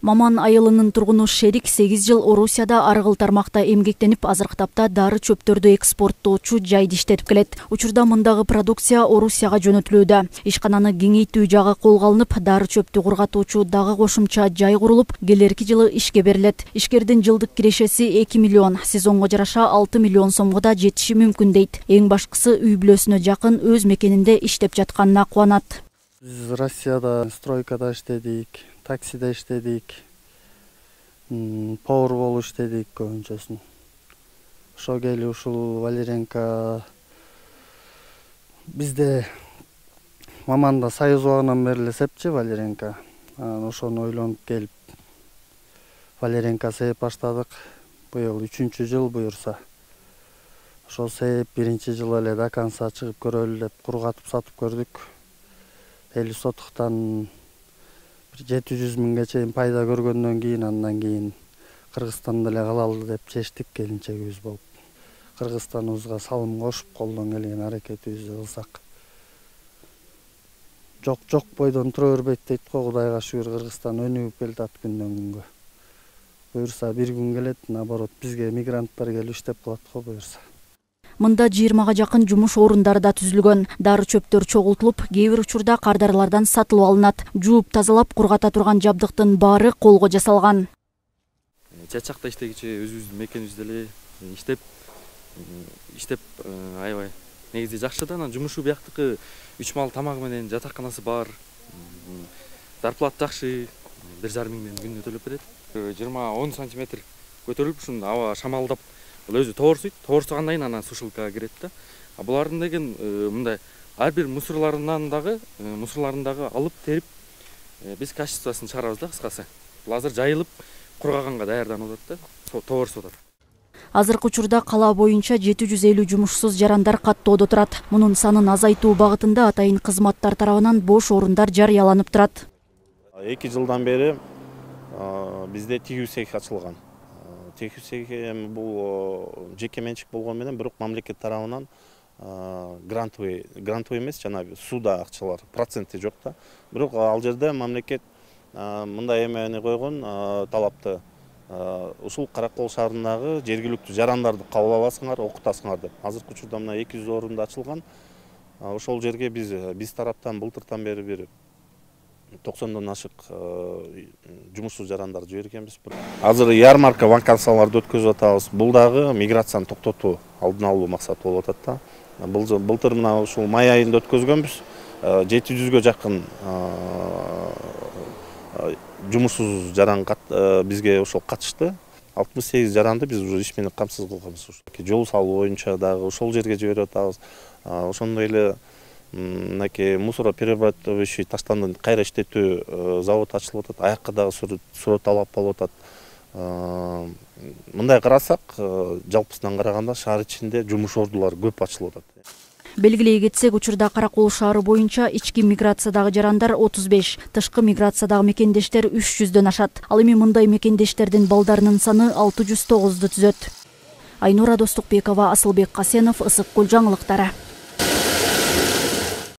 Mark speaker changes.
Speaker 1: Маман айылынын тургуну Шерик 8 жыл Орусияда аргыл тармакта эмгектенип, азыркы тапта дары чөптөрдү экспорттоочу жайды иштетип келет. Учурда мындагы продукция Орусияга жөнөтүлүүдө. Ишкананы кеңейтүү жагы колго алынып, дары чөптү кургатуучу дагы кошумча жай курулуп, келерки жылы ишке берилет. Ишкердин жылдык кирешеси 2 миллион, сезонго жараша 6 миллион сомго да жетиши мүмкүн дейт. Эң башкысы үй бүлөсүнө жакын өз мекенинде иштеп жатканына кубанат.
Speaker 2: Биз Россияда стройкада иштедик, таксиде иштедик, Powerball иштедик көбүнчөсүн. Ошо кели ушул Валеренко бизде Маманда Союз убагынан бери эле сепчи Валеренко. Ошону ойлонуп келип Валеренко сеп баштадык. Быйыл 3-чү жыл буюрса. Ошол сеп 1-чи жылы эле до конца чыгып көрөлү деп кургатып сатып көрдүк. 50 сотуктан 700 миңге чейин пайда көргөндөн кийин, андан кийин Кыргызстанда эле калалы деп чечтик келинчегибиз болуп. Кыргызстаныбызга салым кошуп, колдон келген аракетибизди кылсак. Жок бойдон тура бербейт дейт го, Кудайга шүгүр Кыргызстан өнүгүп келатат күндөн күнгө. Буюрса бир күн келет, наоборот бизге мигранттар келип иштеп калат го буюрса.
Speaker 1: Мында 20-га жакын жумуш орундары да түзүлгөн. Дары чөптөр чогултулуп, кээ бир учурда кардарлардан сатылып алынат. Жууп тазалап кургата турган жабдыктын баары колго жасалган.
Speaker 3: Чачакта иштегичи өзүбүздүн мекенибизде эле иштеп аябай негизи жакшы да. Жумушу бияктыкы 3 мал тамагы менен жатаканасы бар. Зарплата жакшы, 1,5 миңден күнүнө төлөп берет. 20-10 сантиметр көтөрүлүп, ушунда аба шамалдап, бул өзү тоорсуйт. Тоорсугандан кийин анан сушилкага кирет да. Булардын деген мындай ар бир мусорларынан дагы алып терип биз качествосын чыгарабыз да, кыскасы. Бул азыр жайылып кургаганга даярданып атат да, тоорсуп атат.
Speaker 1: Азыркы учурда кала боюнча 750 жумушсуз жарандар каттоодо турат. Мунун санын азайтуу багытында атайын кызматтар тарабынан бош орундар жарыяланып турат.
Speaker 4: 2 жылдан бери бизде тигүү цехи ачылган. Тигүү цехи бул жеке менчик болгон менен, бирок мамлекет тарабынан грантовый эмес, жана суда акчалар, проценти жок да. Бирок ал жерде мамлекет мындай эмени койгон талапты. Ушул Каракол шаарындагы жергиликтүү жарандарды кабыл аласыңар, окутасыңар деп. Азыркы учурда мына 200 орунда ачылган. Ошол жерге биз тараптан былтыртан бери бир 90-дан ашык жумушсуз жарандар жибергенбиз. Азыр ярмарка вакансияларды өткөзүп атабыз. Бул дагы миграцияны токтотуу, алдын алуу максаты болуп атат да. Былтыр мына ушул май айында өткөзгөнбүз. 700гө жакын жумушсуз жаран бизге ошол катышты. 68 жаранды биз уже иш менен камсыз кылганбыз. Жол салуу боюнча дагы ошол жерге жиберип атабыз. Ошондой эле мынакей мусороперерабатывающий таштанды кайра иштетүү завод ачылып атат. Аякка дагы сурет алып болуп атат. Мындай карасак, жалпысынан караганда шаар ичинде жумуш ордулары көп ачылып атат.
Speaker 1: Белгилей кетсек, учурда Каракол шаары боюнча ички миграциядагы жарандар 35, тышкы миграциядагы мекендештер 300дөн ашат. Ал эми мындай мекендештердин балдарынын саны 609ду түзөт. Айнура Достукбекова, Асылбек Касенов, Ысык Көл жаңылыктары.